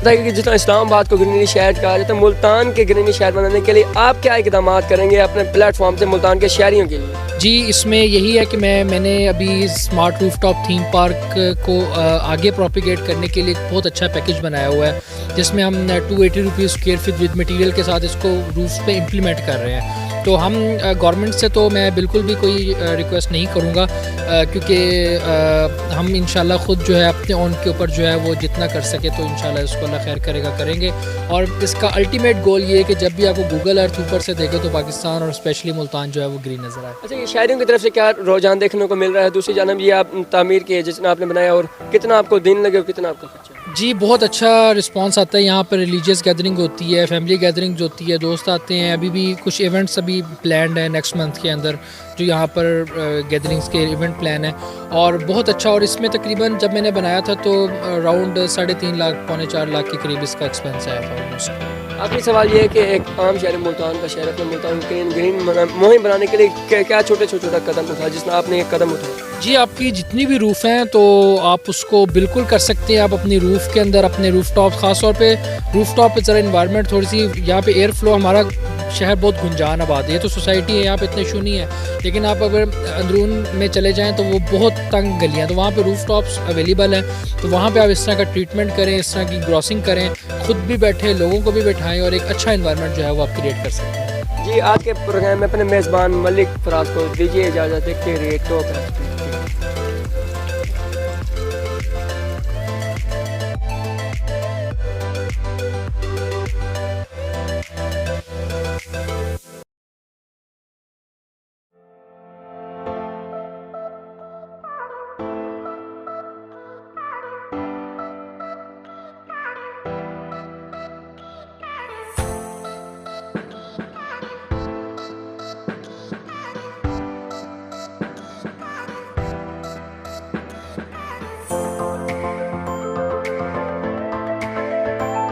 बताइए कि जितना इस्लामाबाद को ग्रीनरी शहर कहा जाता है, मुल्तान के ग्रीनरी शहर बनाने के लिए आप क्या इकदाम करेंगे अपने प्लेटफॉर्म से मुल्तान के शहरियों के लिए? जी, इसमें यही है कि मैंने अभी स्मार्ट रूफटॉप थीम पार्क को आगे प्रोपिगेट करने के लिए एक बहुत अच्छा पैकेज बनाया हुआ है, जिसमें हम 280 rupees square feet with material के साथ इसको रूफ पे इम्प्लीमेंट कर रहे हैं। तो हम गवर्नमेंट से तो मैं बिल्कुल भी कोई रिक्वेस्ट नहीं करूँगा, क्योंकि हम इंशाल्लाह ख़ुद जो है अपने ओन के ऊपर जो है वो जितना कर सके तो इंशाल्लाह इसको अल्लाह खैर करेगा करेंगे। और इसका अल्टीमेट गोल ये है कि जब भी आपको गूगल अर्थ ऊपर से देखे तो पाकिस्तान और स्पेशली मुल्तान जो है वो ग्रीन नज़र आए। अच्छा, ये शहरियों की तरफ से क्या रुझान देखने को मिल रहा है? दूसरी जानब ये आप तामीर की जितना आपने बनाया और कितना आपको दिन लगे और कितना आपका खर्चा? जी, बहुत अच्छा रिस्पांस आता है। यहाँ पर रिलीजियस गैदरिंग होती है, फैमिली गैदरिंग होती है, दोस्त आते हैं। अभी भी कुछ इवेंट्स अभी प्लान्ड है नेक्स्ट मंथ के अंदर, जो यहाँ पर गैदरिंग्स के इवेंट प्लान है और बहुत अच्छा। और इसमें तकरीबन जब मैंने बनाया था तो अराउंड 3.5 लाख पौने 4 लाख के करीब इसका एक्सपेंस आया था ऑलमोस्ट। आखिरी सवाल ये है कि एक आम शहर मुल्तान का शहर अपने मुल्तान ग्रीन मुहिम बनाने के लिए क्या छोटा कदम उठाया जिसमें आपने एक कदम उठाया? जी, आपकी जितनी भी रूफ़ हैं तो आप उसको बिल्कुल कर सकते हैं। आप अपनी रूफ़ के अंदर अपने रूफ़ टॉप, ख़ास तौर पे रूफ़ टॉप पे ज़रा इन्वायरमेंट थोड़ी सी यहाँ पे एयर फ्लो, हमारा शहर बहुत गुंजान आबाद है, तो सोसाइटी है यहाँ पे इतने इशू नहीं है। लेकिन आप अगर अंदरून में चले जाएँ तो वो बहुत तंग गलियाँ हैं, तो वहाँ पे रूफ़ टॉप्स अवेलेबल हैं। तो वहाँ पे आप इस तरह का ट्रीटमेंट करें, इस तरह की ग्रॉसिंग करें, ख़ुद भी बैठे, लोगों को भी बैठाएँ और एक अच्छा इन्वायरमेंट जो है वो आप क्रिएट कर सकते हैं। जी, आज के प्रोग्राम में अपने मेज़बान मलिक फराज को दीजिए इजाज़त। देखते रहिए टॉक।